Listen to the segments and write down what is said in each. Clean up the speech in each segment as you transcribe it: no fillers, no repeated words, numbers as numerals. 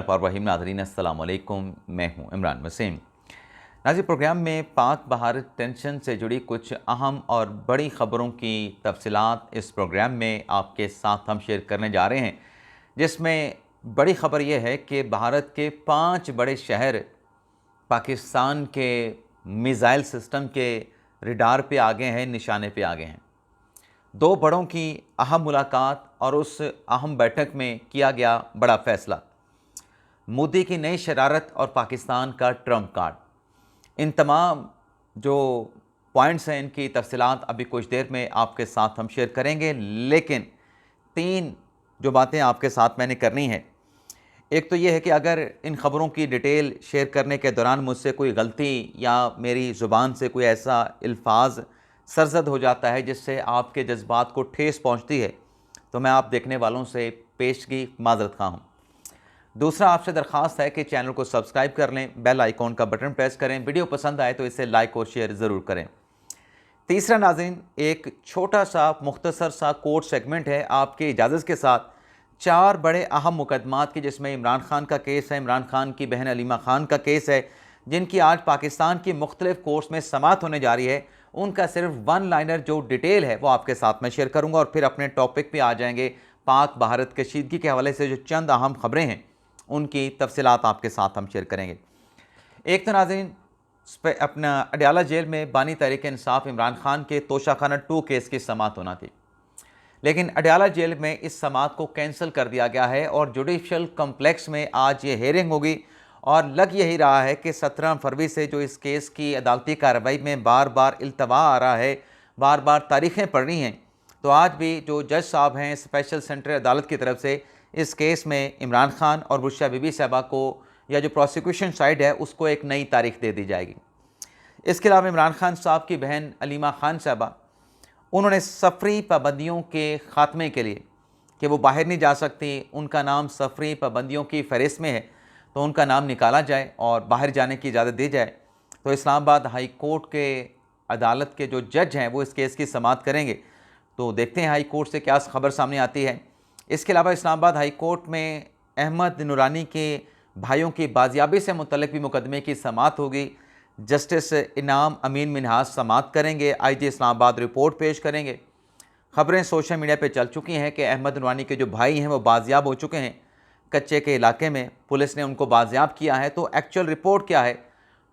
रहीम नाज़रीन अस्सलाम वालेकुम, मैं हूं इमरान वसीम। नाज़रीन, प्रोग्राम में पाक भारत टेंशन से जुड़ी कुछ अहम और बड़ी ख़बरों की तफसीलात इस प्रोग्राम में आपके साथ हम शेयर करने जा रहे हैं, जिसमें बड़ी ख़बर यह है कि भारत के 5 बड़े शहर पाकिस्तान के मिज़ाइल सिस्टम के रडार पे आ गए हैं, निशाने पे आ गए हैं। 2 बड़ों की अहम मुलाकात और उस अहम बैठक में किया गया बड़ा फ़ैसला। मोदी की नई शरारत और पाकिस्तान का ट्रम्प कार्ड, इन तमाम जो पॉइंट्स हैं इनकी तफसीलात अभी कुछ देर में आपके साथ हम शेयर करेंगे। लेकिन 3 जो बातें आपके साथ मैंने करनी है, एक तो ये है कि अगर इन ख़बरों की डिटेल शेयर करने के दौरान मुझसे कोई गलती या मेरी ज़ुबान से कोई ऐसा अल्फाज सरजद हो जाता है जिससे आपके जज्बात को ठेस पहुँचती है, तो मैं आप देखने वालों से पेशगी माज़रत ख़्वाह हूँ। दूसरा, आपसे दरख्वास्त है कि चैनल को सब्सक्राइब कर लें, बेल आइकॉन का बटन प्रेस करें, वीडियो पसंद आए तो इसे लाइक और शेयर ज़रूर करें। तीसरा नाज़रीन, एक छोटा सा मुख्तसर सा कोर्ट सेगमेंट है आपकी इजाज़त के साथ 4 बड़े अहम मुकदमात की, जिसमें इमरान खान का केस है, इमरान खान की बहन अलीमा खान का केस है, जिनकी आज पाकिस्तान की मुख्तलिफ कोर्ट्स में समाअत होने जा रही है। उनका सिर्फ वन लाइनर जो डिटेल है वो आपके साथ मैं शेयर करूँगा और फिर अपने टॉपिक पर आ जाएंगे। पाक भारत कशीदगी के हवाले से जो चंद अहम खबरें हैं उनकी तफसीलात आपके साथ हम शेयर करेंगे। एक तो नाज़रीन, अपना अडयाला जेल में बानी तहरीक इंसाफ इमरान खान के तोशाखाना 2 केस की समाअत होना थी, लेकिन अडयाला जेल में इस समाअत को कैंसिल कर दिया गया है और जुडिशल कम्प्लेक्स में आज ये हेयरिंग होगी। और लग यही रहा है कि 17 फरवरी से जो इस केस की अदालती कार्रवाई में बार बार इल्तवा आ रहा है, बार बार तारीखें पड़ रही हैं, तो आज भी जो जज साहब हैं स्पेशल सेंट्रल अदालत की तरफ से इस केस में इमरान खान और बुशरा बीबी साहबा को, या जो प्रोसिक्यूशन साइड है उसको, एक नई तारीख दे दी जाएगी। इसके अलावा इमरान खान साहब की बहन अलीमा खान साहबा, उन्होंने सफरी पाबंदियों के ख़ात्मे के लिए कि वो बाहर नहीं जा सकती, उनका नाम सफरी पाबंदियों की फ़हरिस्त में है, तो उनका नाम निकाला जाए और बाहर जाने की इजाज़त दी जाए। तो इस्लामाबाद हाई कोर्ट के अदालत के जो जज हैं वो इस केस की समाअत करेंगे। तो देखते हैं हाई कोर्ट से क्या खबर सामने आती है। इसके अलावा इस्लामाबाद हाई कोर्ट में अहमद नूरानी के भाइयों की बाजियाबी से मुतल्लिक भी मुकदमे की समाअत होगी। जस्टिस इनाम अमीन मिनहाज समाअत करेंगे, IG इस्लामाबाद रिपोर्ट पेश करेंगे। ख़बरें सोशल मीडिया पे चल चुकी हैं कि अहमद नूरानी के जो भाई हैं वो बाजियाब हो चुके हैं कच्चे के इलाके में, पुलिस ने उनको बाजियाब किया है। तो एक्चुअल रिपोर्ट क्या है,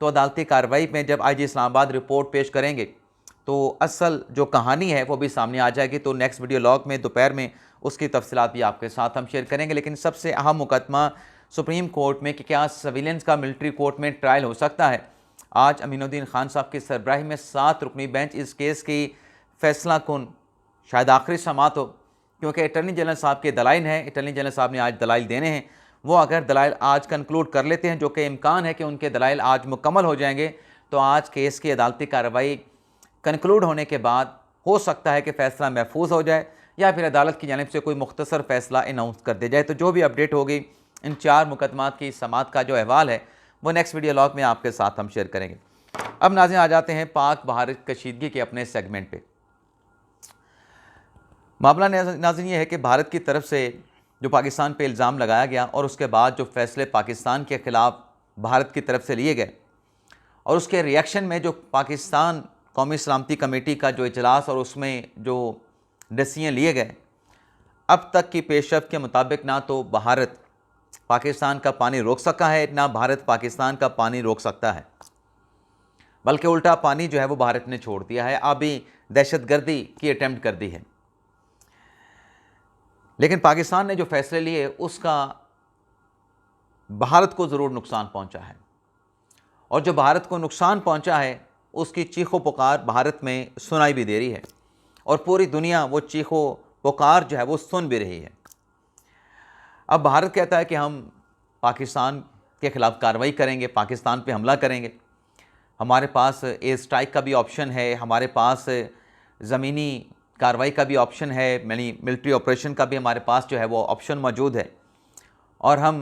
तो अदालती कार्रवाई में जब IG इस्लामाबाद रिपोर्ट पेश करेंगे तो असल जो कहानी है वो भी सामने आ जाएगी। तो नेक्स्ट वीडियो लॉग में दोपहर में उसकी तफसीलात भी आपके साथ हम शेयर करेंगे। लेकिन सबसे अहम मुकदमा सुप्रीम कोर्ट में कि क्या सर्विलेंस का मिलिट्री कोर्ट में ट्रायल हो सकता है। आज अमीनुद्दीन खान साहब की सरबराही में 7 रुकनी बेंच इस केस की फैसला कुन शायद आखिरी समाअत हो, क्योंकि अटर्नी जनरल साहब के दलाइल हैं, अटर्नी जनरल साहब ने आज दलाइल देने हैं। वो अगर दलाइल आज कंक्लूड कर लेते हैं, जो कि इम्कान है कि उनके दलाइल आज मुकम्मल हो जाएंगे, तो आज केस की अदालती कार्रवाई कंक्लूड होने के बाद हो सकता है कि फ़ैसला महफूज हो जाए या फिर अदालत की जानिब से कोई मुख्तसर फ़ैसला अनाउंस कर दिया जाए। तो जो भी अपडेट होगी इन 4 मुकदमात की समाअत का जो अहवाल है वो नेक्स्ट वीडियो लॉग में आपके साथ हम शेयर करेंगे। अब नाज़रीन आ जाते हैं पाक भारत कशीदगी के अपने सेगमेंट पे। मामला नाज़रीन ये है कि भारत की तरफ से जो पाकिस्तान पे इल्ज़ाम लगाया गया और उसके बाद जो फ़ैसले पाकिस्तान के ख़िलाफ़ भारत की तरफ से लिए गए और उसके रिएक्शन में जो पाकिस्तान कौमी सलामती कमेटी का जो इजलास और उसमें जो डिसीजन लिए गए, अब तक की पेशरफ्त के मुताबिक ना तो भारत पाकिस्तान का पानी रोक सका है, ना भारत पाकिस्तान का पानी रोक सकता है, बल्कि उल्टा पानी जो है वो भारत ने छोड़ दिया है। अभी दहशतगर्दी की अटेम्प्ट कर दी है। लेकिन पाकिस्तान ने जो फैसले लिए उसका भारत को ज़रूर नुकसान पहुंचा है, और जो भारत को नुकसान पहुंचा है उसकी चीखो पुकार भारत में सुनाई भी दे रही है और पूरी दुनिया वो चीखो पुकार जो है वो सुन भी रही है। अब भारत कहता है कि हम पाकिस्तान के ख़िलाफ़ कार्रवाई करेंगे, पाकिस्तान पे हमला करेंगे, हमारे पास एयर स्ट्राइक का भी ऑप्शन है, हमारे पास ज़मीनी कार्रवाई का भी ऑप्शन है, यानी मिलिट्री ऑपरेशन का भी हमारे पास जो है वो ऑप्शन मौजूद है, और हम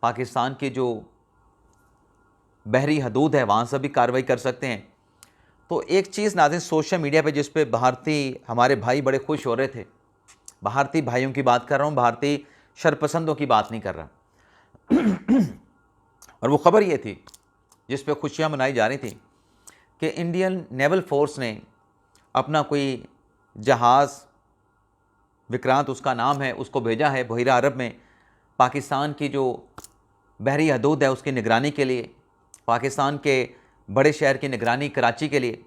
पाकिस्तान की जो बहरी हदूद है वहाँ से भी कार्रवाई कर सकते हैं। तो एक चीज़ नाज़रीन सोशल मीडिया पे जिस पे भारतीय हमारे भाई बड़े खुश हो रहे थे, भारतीय भाइयों की बात कर रहा हूँ, भारतीय शरपसंदों की बात नहीं कर रहा। और वो ख़बर ये थी जिस पे खुशियाँ मनाई जा रही थी कि इंडियन नेवल फोर्स ने अपना कोई जहाज़, विक्रांत उसका नाम है, उसको भेजा है बहिरा अरब में पाकिस्तान की जो बहरी हदूद है उसकी निगरानी के लिए, पाकिस्तान के बड़े शहर की निगरानी कराची के लिए।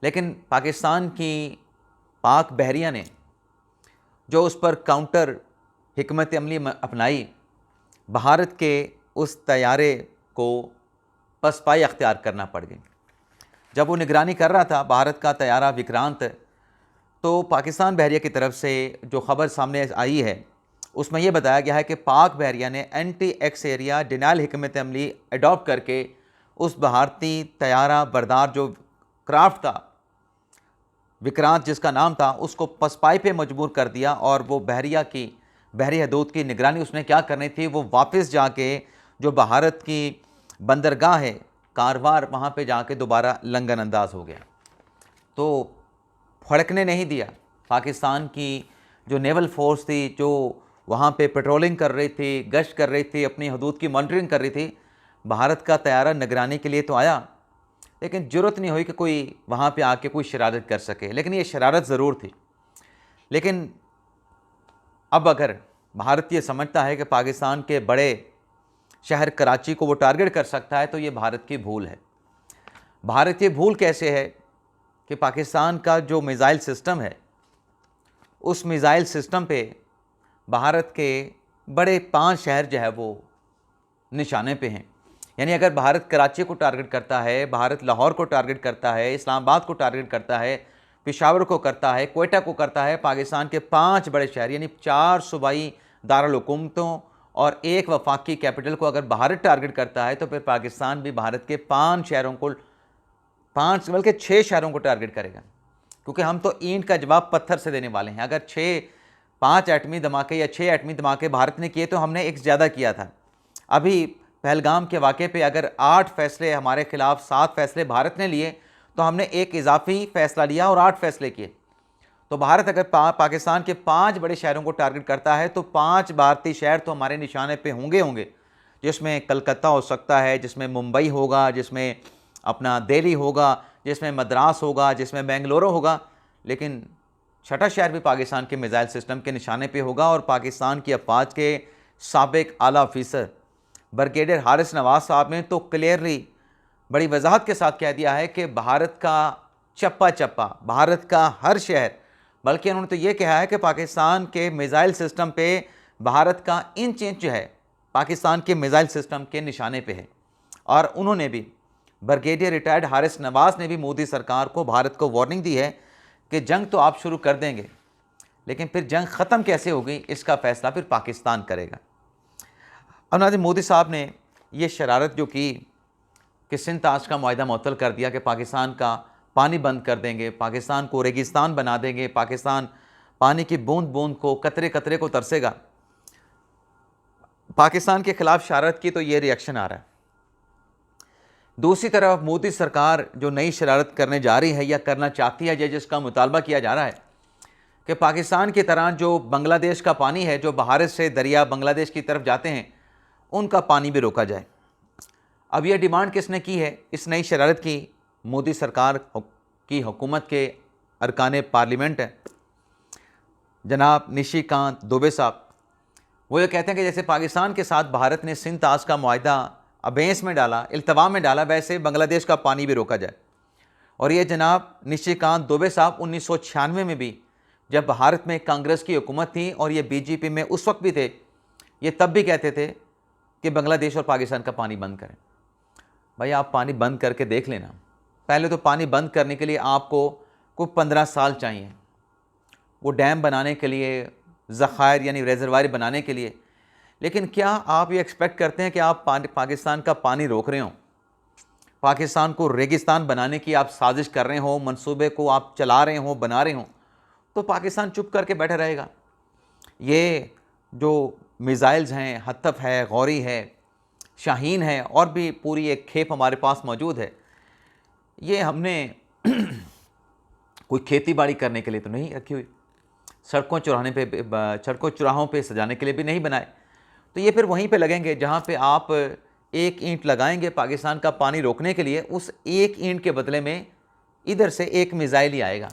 लेकिन पाकिस्तान की पाक बहरिया ने जो उस पर काउंटर हिकमत अमली अपनाई, भारत के उस तैयारे को पसपाई अख्तियार करना पड़ गई। जब वो निगरानी कर रहा था भारत का तैयारा विक्रांत, तो पाकिस्तान बहरिया की तरफ से जो ख़बर सामने आई है उसमें यह बताया गया है कि पाक बहरिया ने एंटी एक्स एरिया डिनाइल हिकमत अमली अडॉप्ट करके उस भारतीय तैयारा बरदार जो क्राफ्ट था, विक्रांत जिसका नाम था, उसको पसपाई पे मजबूर कर दिया। और वो बहरिया की बहरी हदूद की निगरानी उसने क्या करनी थी, वो वापस जाके जो भारत की बंदरगाह है कारवार, वहाँ पे जाके दोबारा लंगन अंदाज हो गया। तो फड़कने नहीं दिया। पाकिस्तान की जो नेवल फोर्स थी, जो वहाँ पे पेट्रोलिंग कर रही थी, गश्त कर रही थी, अपनी हदूद की मॉनिटरिंग कर रही थी, भारत का तैयारा निगरानी के लिए तो आया, लेकिन ज़रूरत नहीं हुई कि कोई वहाँ पे आके कोई शरारत कर सके। लेकिन ये शरारत ज़रूर थी। लेकिन अब अगर भारत ये समझता है कि पाकिस्तान के बड़े शहर कराची को वो टारगेट कर सकता है, तो ये भारत की भूल है। भारत ये भूल कैसे है कि पाकिस्तान का जो मिज़ाइल सिस्टम है, उस मिज़ाइल सिस्टम पे भारत के बड़े 5 शहर जो है वो निशाने पे हैं। यानी अगर भारत कराची को टारगेट करता है, भारत लाहौर को टारगेट करता है, इस्लामाबाद को टारगेट करता है, पेशावर को करता है, कोयटा को करता है, पाकिस्तान के 5 बड़े शहर यानी 4 सूबाई दारुल-हुकूमतों और 1 वफाकी कैपिटल को अगर भारत टारगेट करता है, तो फिर पाकिस्तान भी भारत के 5 शहरों को, 5 बल्कि 6 शहरों को टारगेट करेगा। क्योंकि हम तो ईंट का जवाब पत्थर से देने वाले हैं। अगर 5 एटमी धमाके या 6 एटमी धमाके भारत ने किए, तो हमने एक ज़्यादा किया था। अभी पहलगाम के वाक़े पे अगर 8 फैसले हमारे खिलाफ, 7 फैसले भारत ने लिए, तो हमने एक इजाफी फैसला लिया और 8 फैसले किए। तो भारत अगर पाकिस्तान के 5 बड़े शहरों को टारगेट करता है, तो 5 भारतीय शहर तो हमारे निशाने पे होंगे, जिसमें कलकत्ता हो सकता है, जिसमें मुंबई होगा, जिसमें अपना दिल्ली होगा, जिसमें मद्रास होगा, जिसमें बेंगलुरु होगा। लेकिन छठा शहर भी पाकिस्तान के मिज़ाइल सिस्टम के निशाने पे होगा। और पाकिस्तान की अफवाज के साबिक आला ऑफिसर ब्रिगेडियर हारिस नवाज साहब ने तो क्लियरली बड़ी वजाहत के साथ कह दिया है कि भारत का चप्पा चप्पा, भारत का हर शहर, बल्कि उन्होंने तो ये कहा है कि पाकिस्तान के मिज़ाइल सिस्टम पे भारत का इंच इंच जो है पाकिस्तान के मिज़ाइल सिस्टम के निशाने पे है। और उन्होंने भी, ब्रिगेडियर रिटायर्ड हारिस नवाज ने भी मोदी सरकार को, भारत को वार्निंग दी है कि जंग तो आप शुरू कर देंगे, लेकिन फिर जंग ख़त्म कैसे होगी इसका फ़ैसला फिर पाकिस्तान करेगा। अब नाज़रीन, मोदी साहब ने ये शरारत जो की कि सिंध ताश का मुआहदा मुअत्तल कर दिया कि पाकिस्तान का पानी बंद कर देंगे, पाकिस्तान को रेगिस्तान बना देंगे, पाकिस्तान पानी की बूंद बूंद को, कतरे कतरे को तरसेगा। पाकिस्तान के ख़िलाफ़ शरारत की तो ये रिएक्शन आ रहा है। दूसरी तरफ मोदी सरकार जो नई शरारत करने जा रही है या करना चाहती है, जिसका मुतालबा किया जा रहा है कि पाकिस्तान की तरह जो बांग्लादेश का पानी है, जो भारत से दरिया बांग्लादेश की तरफ जाते हैं, उनका पानी भी रोका जाए। अब यह डिमांड किसने की है इस नई शरारत की? मोदी सरकार की हुकूमत के अरकान पार्लियामेंट हैं, जनाब निशिकांत दुबे साहब। वो ये कहते हैं कि जैसे पाकिस्तान के साथ भारत ने सिंध ताश का मुआहदा अबेंस में डाला, इल्तवा में डाला, वैसे बांग्लादेश का पानी भी रोका जाए। और ये जनाब निशिकांत दुबे साहब 1996 में भी, जब भारत में कांग्रेस की हुकूमत थी और ये बीजेपी में उस वक्त भी थे, ये तब भी कहते थे कि बांग्लादेश और पाकिस्तान का पानी बंद करें। भाई, आप पानी बंद करके देख लेना। पहले तो पानी बंद करने के लिए आपको कुछ 15 साल चाहिए, वो डैम बनाने के लिए, ज़खायर यानी रेजरवायर बनाने के लिए। लेकिन क्या आप ये एक्सपेक्ट करते हैं कि आप पाकिस्तान का पानी रोक रहे हो, पाकिस्तान को रेगिस्तान बनाने की आप साजिश कर रहे हो, मंसूबे को आप चला रहे हो, बना रहे हो, तो पाकिस्तान चुप करके बैठा रहेगा? ये जो मिज़ाइल्स हैं, हत्तफ है, गौरी है, शाहीन है, और भी पूरी एक खेप हमारे पास मौजूद है, ये हमने कोई खेती बाड़ी करने के लिए तो नहीं रखी हुई, सड़कों चौराहों पे सजाने के लिए भी नहीं बनाए। तो ये फिर वहीं पे लगेंगे जहाँ पे आप एक ईंट लगाएंगे पाकिस्तान का पानी रोकने के लिए, उस एक ईंट के बदले में इधर से एक मिसाइल ही आएगा।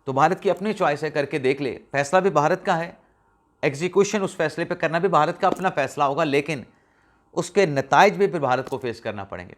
तो भारत की अपनी चॉइस है, करके देख ले, फैसला भी भारत का है, एग्जीक्यूशन उस फैसले पे करना भी भारत का अपना फैसला होगा, लेकिन उसके नताइज भी फिर भारत को फेस करना पड़ेंगे।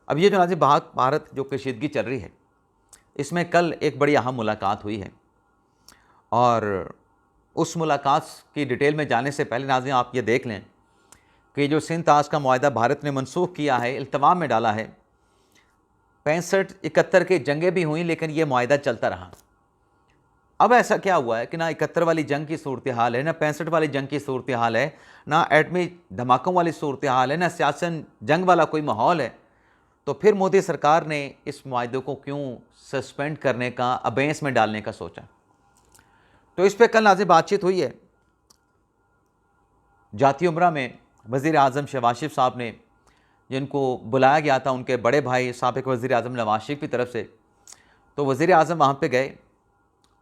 अब ये जो नाज़रीन भारत जो कशीदगी चल रही है, इसमें कल एक बड़ी अहम मुलाकात हुई है, और उस मुलाकात की डिटेल में जाने से पहले नाज़रीन आप ये देख लें कि जो सिंध ताश का मुआहदा भारत ने मनसूख किया है, इल्तवा में डाला है। 65-71 की जंगें भी हुई, लेकिन ये मुआहदा चलता रहा। अब ऐसा क्या हुआ है कि ना 71 वाली जंग की सूरत हाल है, ना 65 वाली जंग की सूरत हाल है, ना एटमी धमाकों वाली सूरत हाल है, ना सियासन जंग वाला कोई माहौल है। तो फिर मोदी सरकार ने इस मुआहदे को क्यों सस्पेंड करने का, अबेंस में डालने का सोचा? तो इस पर कल नाज़रीन बातचीत हुई है। जाती उमरा में वज़ीर आज़म शहबाज शरीफ साहब ने, जिनको बुलाया गया था उनके बड़े भाई साबिक़ वज़ीर आज़म नवाज शरीफ की तरफ से, तो वज़ीर आज़म वहाँ पे गए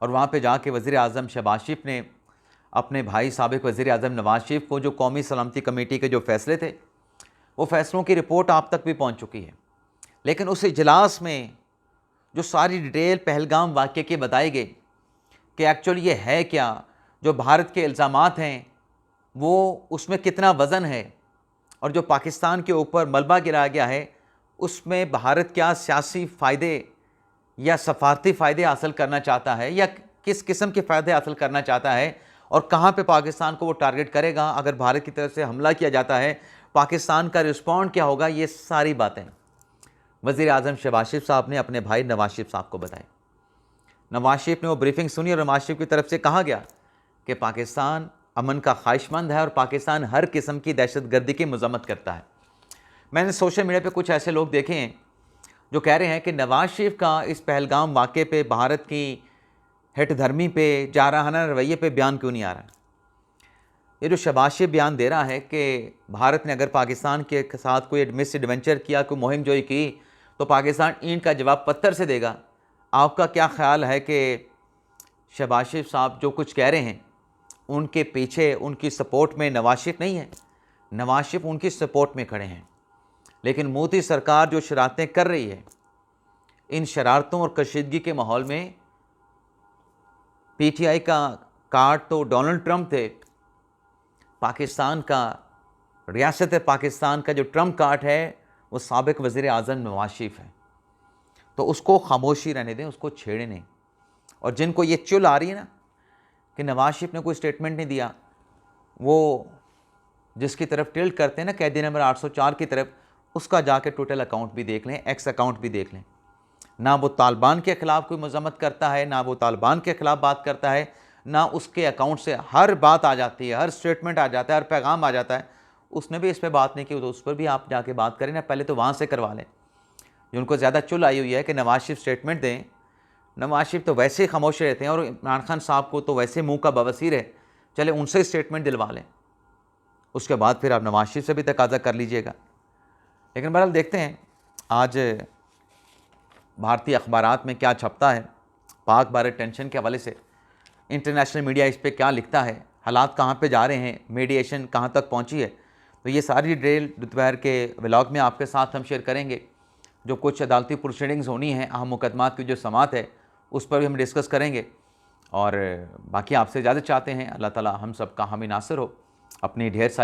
और वहाँ पे जाके वज़ीर आज़म शहबाज शरीफ ने अपने भाई साबिक़ वज़ीर आज़म नवाज शरीफ को जो कौमी सलामती कमेटी के जो फ़ैसले थे, वो फ़ैसलों की रिपोर्ट आप तक भी पहुँच चुकी है, लेकिन उस इजलास में जो सारी डिटेल पहलगाम वाक़ये की बताई गई कि एक्चुअली ये है क्या, जो भारत के इल्ज़ामात हैं वो उसमें कितना वज़न है, और जो पाकिस्तान के ऊपर मलबा गिराया गया है उसमें भारत क्या सियासी फ़ायदे या सफारती फ़ायदे हासिल करना चाहता है, या किस किस्म के फ़ायदे हासिल करना चाहता है, और कहाँ पे पाकिस्तान को वो टारगेट करेगा अगर भारत की तरफ से हमला किया जाता है, पाकिस्तान का रिस्पॉन्ड क्या होगा। ये सारी बातें वज़ीर आज़म शहबाज शरीफ साहब ने अपने भाई नवाज शरीफ साहब को बताई। नवाज शरीफ ने वो ब्रीफिंग सुनी और नवाज शरीफ की तरफ से कहा गया कि पाकिस्तान अमन का ख्वाहिशमंद है और पाकिस्तान हर किस्म की दहशतगर्दी की मज़म्मत करता है। मैंने सोशल मीडिया पे कुछ ऐसे लोग देखे हैं जो कह रहे हैं कि नवाज शरीफ का इस पहलगाम वाक़े पे, भारत की हिट धर्मी पे, जारहाना रवैये पे बयान क्यों नहीं आ रहा? ये जो शहबाज शरीफ बयान दे रहा है कि भारत ने अगर पाकिस्तान के साथ कोई मिस एडवेंचर किया, कोई मुहिम जोई की, तो पाकिस्तान ईंट का जवाब पत्थर से देगा। आपका क्या ख्याल है कि शहबाज शरीफ साहब जो कुछ कह रहे हैं उनके पीछे, उनकी सपोर्ट में नवाज शरीफ नहीं है? नवाज शरीफ उनकी सपोर्ट में खड़े हैं, लेकिन मोदी सरकार जो शरारतें कर रही है, इन शरारतों और कशीदगी के माहौल में पीटीआई का कार्ड तो डोनाल्ड ट्रंप थे, पाकिस्तान का, रियासत पाकिस्तान का जो ट्रंप कार्ड है वो साबिक़ वज़ीर आज़म नवाज शरीफ है। तो उसको खामोशी रहने दें, उसको छेड़े नहीं। और जिनको ये चुल आ रही है ना कि नवाज शरीफ ने कोई स्टेटमेंट नहीं दिया, वो जिसकी तरफ टिल्ट करते हैं ना, कैदी नंबर 804 की तरफ, उसका जाके ट्विटर अकाउंट भी देख लें, एक्स अकाउंट भी देख लें। ना वो तालिबान के ख़िलाफ़ कोई मज़म्मत करता है, ना वो तालिबान के ख़िलाफ़ बात करता है, ना उसके अकाउंट से हर बात आ जाती है, हर स्टेटमेंट आ जाता है, हर पैगाम आ जाता है। उसने भी इस पर बात नहीं की, तो उस पर भी आप जाके बात करें ना, पहले तो वहाँ से करवा लें। जिनको ज़्यादा चुल आई हुई है कि नवाज शरीफ स्टेटमेंट दें, नवाज शरीफ तो वैसे ही खामोश रहते हैं, और इमरान खान साहब को तो वैसे मुंह का बवासीर है, चले उनसे स्टेटमेंट दिलवा लें, उसके बाद फिर आप नवाज शरीफ से भी तकाज़ा कर लीजिएगा। लेकिन बहरहाल देखते हैं आज भारतीय अखबारात में क्या छपता है, पाक भारत टेंशन के हवाले से इंटरनेशनल मीडिया इस पर क्या लिखता है, हालात कहाँ पे जा रहे हैं, मीडिएशन कहाँ तक पहुँची है। तो ये सारी डिटेल दोपहर के व्लॉग में आपके साथ हम शेयर करेंगे। जो कुछ अदालती प्रोसीडिंग्स होनी है, अहम मुकदमात की जो समात है, उस पर भी हम डिस्कस करेंगे। और बाकी आपसे इजाज़त चाहते हैं। अल्लाह ताला हम सब का हामी नासिर हो। अपनी ढेर सारी